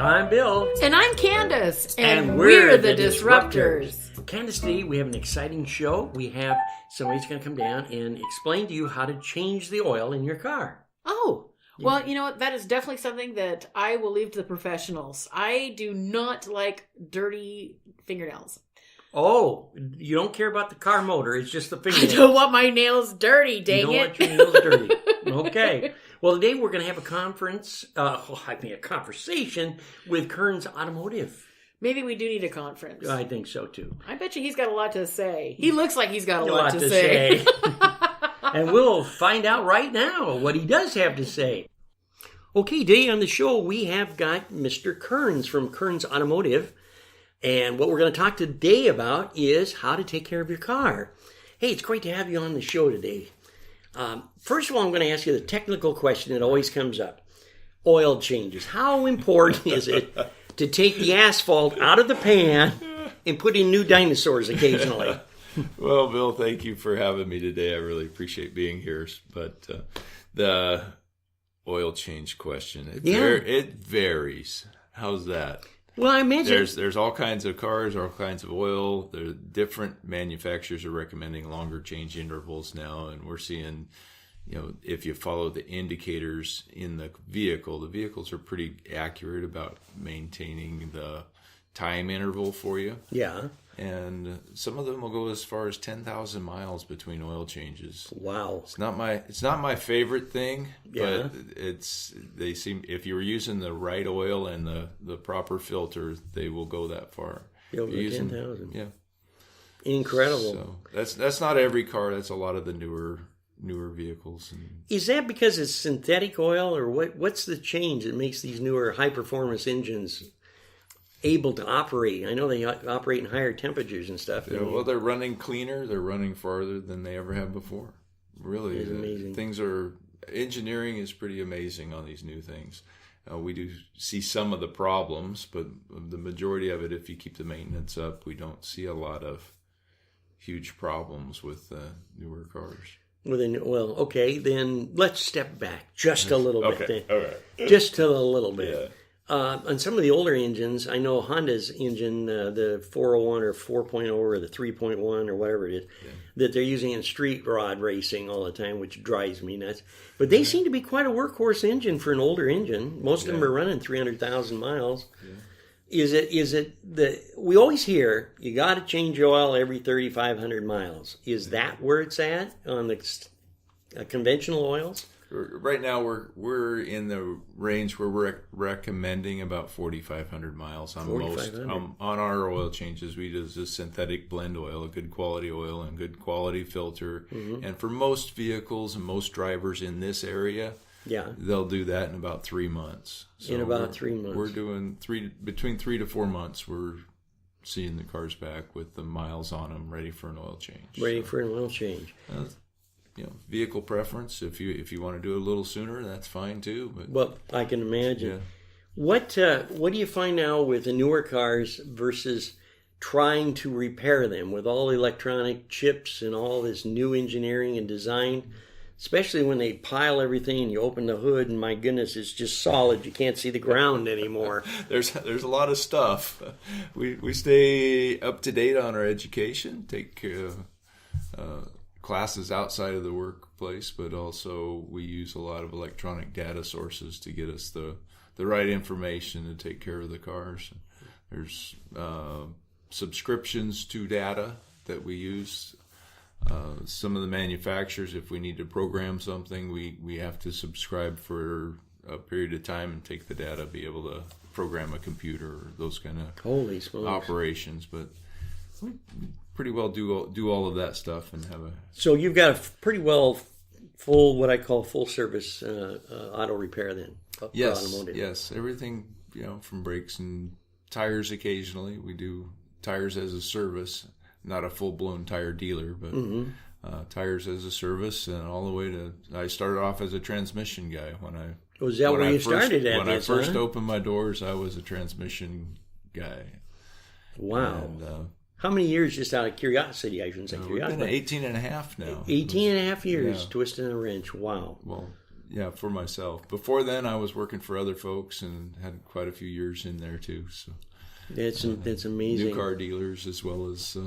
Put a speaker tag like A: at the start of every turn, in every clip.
A: I'm Bill.
B: And I'm Candace.
A: And we're the
B: Disruptors.
A: Candace, today we have an exciting show. We have somebody's going to come down and explain to you how to change the oil in your car.
B: Oh, well, you know what? That is definitely something that I will leave to the professionals. I do not like dirty fingernails.
A: Oh, you don't care about the car motor. It's just the fingernails.
B: I don't want my nails dirty, dang it.
A: You don't want your nails dirty. Okay. Well, today we're going to have a conversation with Kerns Automotive.
B: Maybe we do need a conference.
A: I think so, too.
B: I bet you he's got a lot to say. He looks like he's got a lot to say.
A: And we'll find out right now what he does have to say. Okay, today on the show, we have got Mr. Kerns from Kerns Automotive. And what we're going to talk today about is how to take care of your car. Hey, it's great to have you on the show today. First of all, I'm going to ask you the technical question that always comes up. Oil changes. How important is it to take the asphalt out of the pan and put in new dinosaurs occasionally?
C: Well, Bill, thank you for having me today. I really appreciate being here. But the oil change question, it varies. How's that?
A: Well, I imagine
C: there's all kinds of cars, all kinds of oil. There different manufacturers are recommending longer change intervals now, and we're seeing, if you follow the indicators in the vehicles are pretty accurate about maintaining the time interval for you.
A: Yeah. And
C: some of them will go as far as 10,000 miles between oil changes.
A: Wow.
C: It's not my favorite thing,
A: yeah.
C: But they seem, if you were using the right oil and the proper filter, they will go that far.
A: You'll go 10,000.
C: Yeah.
A: Incredible.
C: So that's not every car. That's a lot of the newer vehicles.
A: Is that because it's synthetic oil, or what's the change that makes these newer high performance engines able to operate? I know they operate in higher temperatures and stuff.
C: Yeah, well, they're running cleaner. They're running farther than they ever have before. Really,
A: it's amazing.
C: Engineering is pretty amazing on these new things. We do see some of the problems, but the majority of it, if you keep the maintenance up, we don't see a lot of huge problems with newer cars.
A: Well, okay, then let's step back just a little bit.
C: Okay, all right.
A: Just a little bit.
C: Yeah.
A: On some of the older engines, I know Honda's engine, the 401 or 4.0 or the 3.1 or whatever it is, that they're using in street rod racing all the time, which drives me nuts. But they seem to be quite a workhorse engine for an older engine. Most of them are running 300,000 miles. Yeah. Is it that we always hear you got to change your oil every 3,500 miles? Is that where it's at on the conventional oils?
C: Right now, we're in the range where we're recommending about 4,500 miles on most on our oil changes. We use a synthetic blend oil, a good quality oil, and good quality filter. Mm-hmm. And for most vehicles and most drivers in this area, they'll do that in about 3 months. So
A: in about 3 months,
C: we're doing between 3 to 4 months. We're seeing the cars back with the miles on them, ready for an oil change.
A: For an oil change.
C: Vehicle preference. If you want to do it a little sooner, that's fine too. But
A: well, I can imagine. Yeah. What do you find now with the newer cars versus trying to repair them with all the electronic chips and all this new engineering and design? Especially when they pile everything and you open the hood and my goodness, it's just solid. You can't see the ground anymore.
C: There's a lot of stuff. We stay up to date on our education. Take classes outside of the workplace, but also we use a lot of electronic data sources to get us the right information to take care of the cars. There's subscriptions to data that we use. Some of the manufacturers, if we need to program something, we have to subscribe for a period of time and take the data, be able to program a computer or those kind of operations. But pretty well do all of that stuff and have a. So
A: you've got a pretty well full, what I call full service auto repair then.
C: Yes,
A: automotive.
C: Yes, everything from brakes and tires. Occasionally, we do tires as a service, not a full blown tire dealer, but tires as a service, and all the way to. I started off as a transmission guy when I.
A: Was that where you started at?
C: When I first opened my doors, I was a transmission guy.
A: Wow.
C: And,
A: how many years, just out of curiosity, I shouldn't say curiosity.
C: We've been 18 and a half now.
A: 18 and a half years twisting a wrench. Wow.
C: Well, Yeah, for myself. Before then, I was working for other folks and had quite a few years in there too. So
A: that's amazing.
C: New car dealers as well as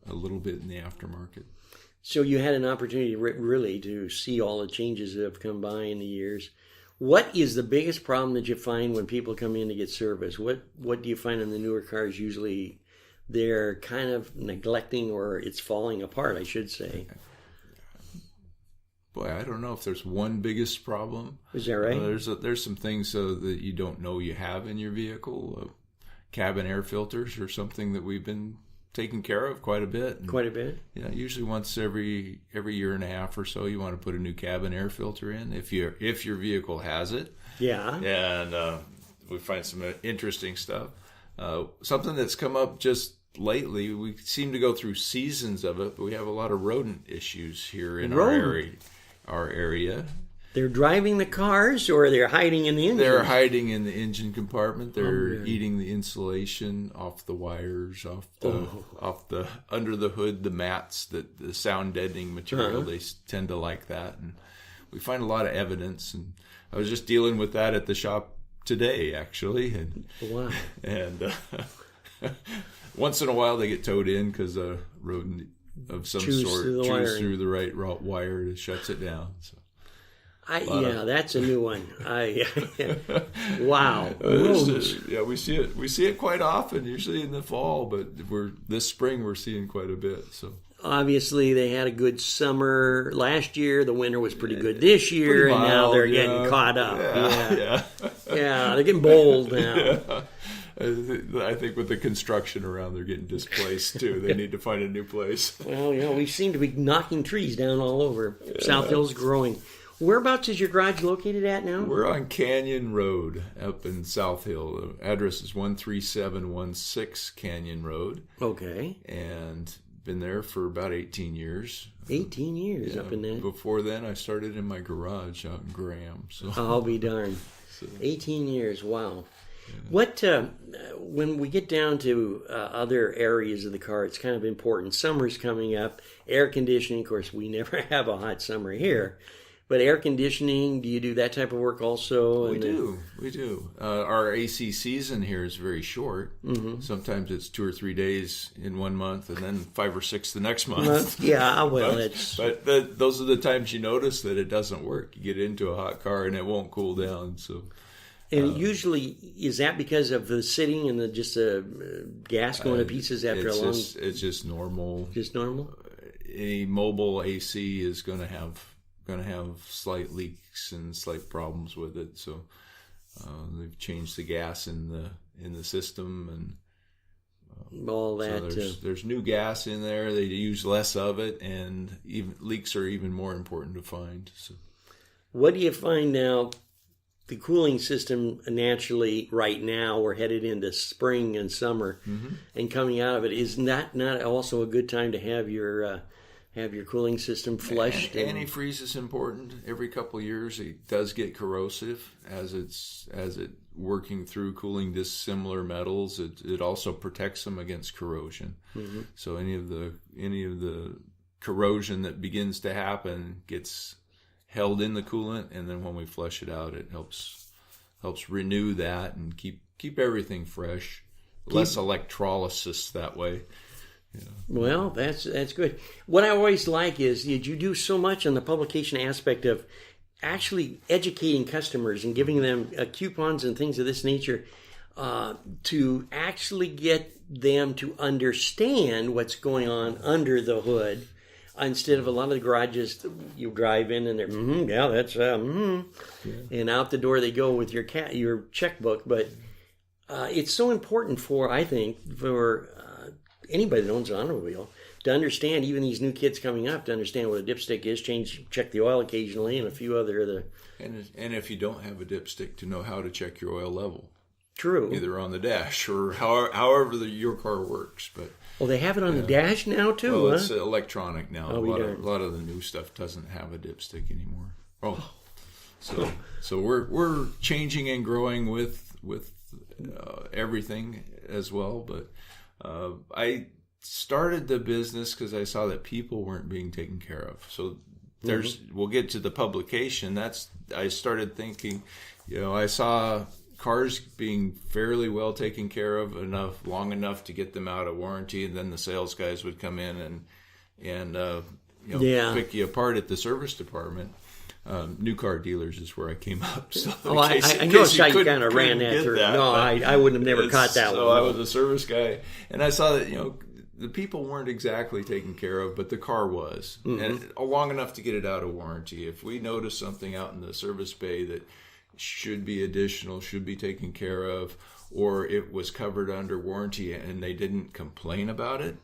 C: a little bit in the aftermarket.
A: So you had an opportunity really to see all the changes that have come by in the years. What is the biggest problem that you find when people come in to get service? What do you find in the newer cars? Usually they're kind of neglecting, or it's falling apart, I should say.
C: Boy, I don't know if there's one biggest problem.
A: Is that right?
C: There's some things that you don't know you have in your vehicle. Cabin air filters are something that we've been taking care of quite a bit.
A: Quite a bit?
C: Yeah, usually once every year and a half or so, you want to put a new cabin air filter in if your vehicle has it.
A: Yeah.
C: And we find some interesting stuff. Something that's come up just lately, we seem to go through seasons of it, but we have a lot of rodent issues here in our area.
A: They're driving the cars, or they're hiding in the engine?
C: They're hiding in the engine compartment. They're eating the insulation off the wires, off the under the hood, the mats, the sound deadening material. They tend to like that, and we find a lot of evidence. And I was just dealing with that at the shop today, actually. And,
A: wow.
C: And once in a while, they get towed in because a rodent of some sort chews through the right wire and shuts it down. So.
A: That's a new one. Wow.
C: We see it quite often, usually in the fall, but this spring we're seeing quite a bit. So
A: obviously they had a good summer last year. The winter was pretty good this year,
C: mild,
A: and now they're getting caught up. Yeah, they're getting bold now.
C: Yeah. I think with the construction around, they're getting displaced too. They need to find a new place.
A: Well, we seem to be knocking trees down all over. South Hill's growing. Whereabouts is your garage located at now?
C: We're on Canyon Road up in South Hill. The address is 13716 Canyon Road.
A: Okay.
C: And been there for about 18 years.
A: 18 years up in there.
C: Before then, I started in my garage out in Graham. So.
A: I'll be darned. 18 years, wow. Yeah. What when we get down to other areas of the car, it's kind of important. Summer's coming up. Air conditioning, of course, we never have a hot summer here. But air conditioning, do you do that type of work also?
C: We do. Our AC season here is very short. Mm-hmm. Sometimes it's 2 or 3 days in 1 month, and then 5 or 6 the next month.
A: Yeah, well,
C: but those are the times you notice that it doesn't work. You get into a hot car and it won't cool down. So,
A: and usually, is that because of the sitting and just gas going to pieces after a long?
C: It's just normal.
A: Just normal.
C: A mobile AC is going to have slight leaks and slight problems with it, so they've changed the gas in the system, and
A: all that.
C: So there's new gas in there. They use less of it, and even leaks are even more important to find. So, what do you find now? The cooling system naturally right now, we're headed into spring and summer, and coming out of it, is not also a good time to have your cooling system flushed? Antifreeze is important. Every couple of years, it does get corrosive as it working through cooling dissimilar metals. It also protects them against corrosion. Mm-hmm. So any of the corrosion that begins to happen gets held in the coolant, and then when we flush it out, it helps renew that and keep everything fresh. Less electrolysis that way. Yeah. Well, that's good. What I always like is you do so much on the publication aspect of actually educating customers and giving them coupons and things of this nature to actually get them to understand what's going on under the hood, instead of a lot of the garages you drive in and they're and out the door they go with your checkbook. But it's so important for anybody that owns an automobile to understand, even these new kids coming up, to understand what a dipstick is, check the oil occasionally, and a few other. And if you don't have a dipstick, to know how to check your oil level. True. Either on the dash or however your car works. But they have it on the dash now too. Well, it's electronic now. A lot of the new stuff doesn't have a dipstick anymore. So we're changing and growing with everything as well, but. I started the business because I saw that people weren't being taken care of. So we'll get to the publication. I started thinking, I saw cars being fairly well taken care of long enough to get them out of warranty, and then the sales guys would come in and pick you apart at the service department. New car dealers is where I came up. So
A: I noticed how you kind of ran that through. I wouldn't have never caught that one.
C: So I was a service guy, and I saw that the people weren't exactly taken care of, but the car was, and long enough to get it out of warranty. If we notice something out in the service bay that should be additional, should be taken care of, or it was covered under warranty and they didn't complain about it,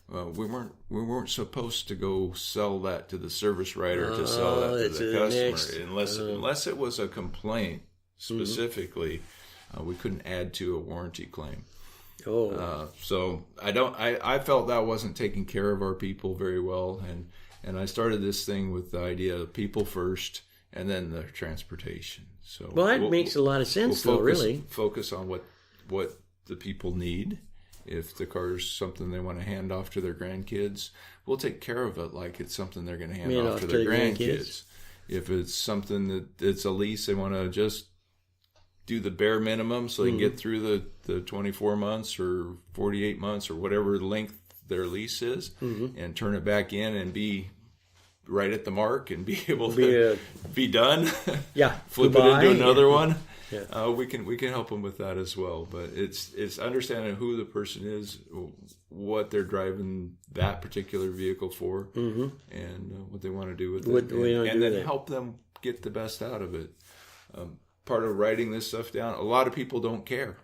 C: we weren't supposed to go sell that to the service writer to sell that to the customer unless it was a complaint specifically. We couldn't add to a warranty claim. So I felt that wasn't taking care of our people very well, and I started this thing with the idea of people first and then the transportation. So
A: that makes a lot of sense, really.
C: Focus on what the people need. If the car's something they want to hand off to their grandkids, we'll take care of it like it's something they're going to hand off to their grandkids. If it's something that it's a lease, they want to just do the bare minimum so they can get through the 24 months or 48 months or whatever length their lease is, and turn it back in and be right at the mark and be able to be done. Flip it into another one. We can help them with that as well. But it's understanding who the person is, what they're driving that particular vehicle for, and what they want to do with it, and then help them get the best out of it. Part of writing this stuff down, a lot of people don't care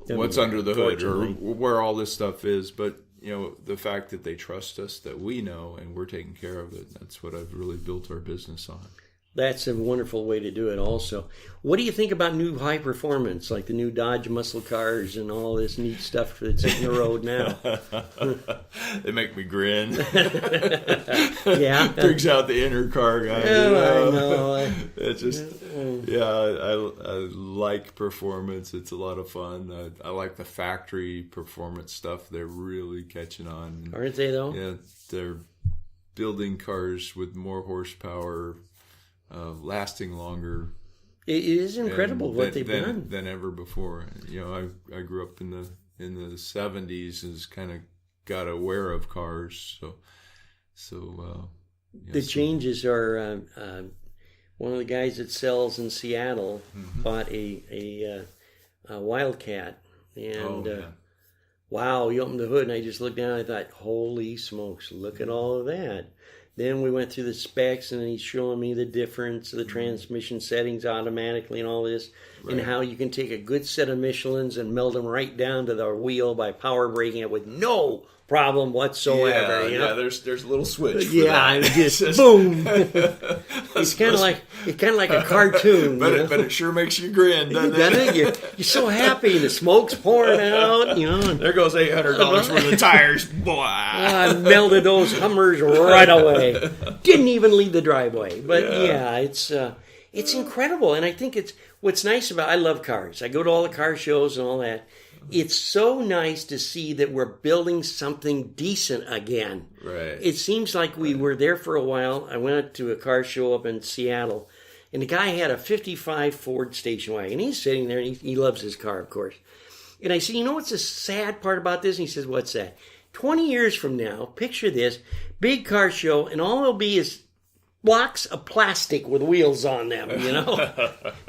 C: what's under the hood or where all this stuff is, but the fact that they trust us, that we know, and we're taking care of it, that's what I've really built our business on.
A: That's a wonderful way to do it also. What do you think about new high performance, like the new Dodge muscle cars and all this neat stuff that's in the road now?
C: They make me grin.
A: Yeah.
C: Brings out the inner car guy.
A: I know.
C: It's just, I like performance. It's a lot of fun. I like the factory performance stuff. They're really catching on.
A: Aren't they, though?
C: Yeah, they're building cars with more horsepower, lasting longer.
A: It is incredible what they've done
C: than ever before. I grew up in the 70s and kind of got aware of cars.
A: The changes are. One of the guys that sells in Seattle bought a Wildcat, and wow, he opened the hood and I just looked down and I thought, holy smokes, look at all of that. Then we went through the specs, and he's showing me the difference of the transmission settings automatically and all this, and how you can take a good set of Michelins and meld them right down to the wheel by power braking it with no problem whatsoever.
C: There's a little switch.
A: Just boom. It's kind of like a cartoon.
C: But it sure makes you grin, doesn't it?
A: You're so happy. The smoke's pouring out.
C: There goes $800 worth of tires. Boy,
A: I melted those Hummers right away. Didn't even leave the driveway. But it's incredible, and I think it's what's nice about. I love cars. I go to all the car shows and all that. It's so nice to see that we're building something decent again.
C: Right.
A: It seems like we were there for a while. I went to a car show up in Seattle, and the guy had a 55 Ford station wagon. He's sitting there, and he loves his car, of course. And I said, what's the sad part about this? And he says, what's that? 20 years from now, picture this, big car show, and all it'll be is blocks of plastic with wheels on them,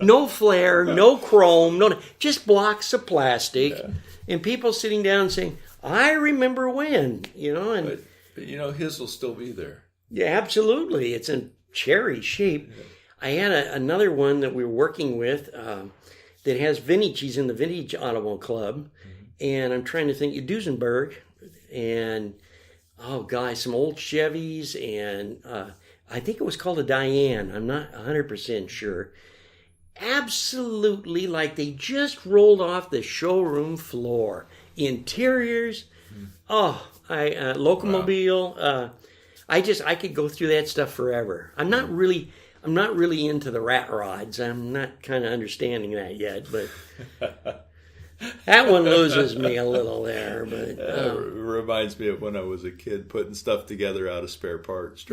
A: No flare, no chrome, just blocks of plastic, and people sitting down and saying, I remember when, and...
C: But his will still be there.
A: Yeah, absolutely. It's in cherry shape. Yeah. I had another one that we were working with that has vintage. He's in the Vintage Automobile Club, and I'm trying to think, Duesenberg, and, some old Chevys, and... I think it was called a Diane. I'm not 100% sure. Absolutely like they just rolled off the showroom floor. Interiors. Locomobile. Wow. I could go through that stuff forever. I'm not really into the rat rods. I'm not kind of understanding that yet, but that one loses me a little there. But
C: it reminds me of when I was a kid putting stuff together out of spare parts.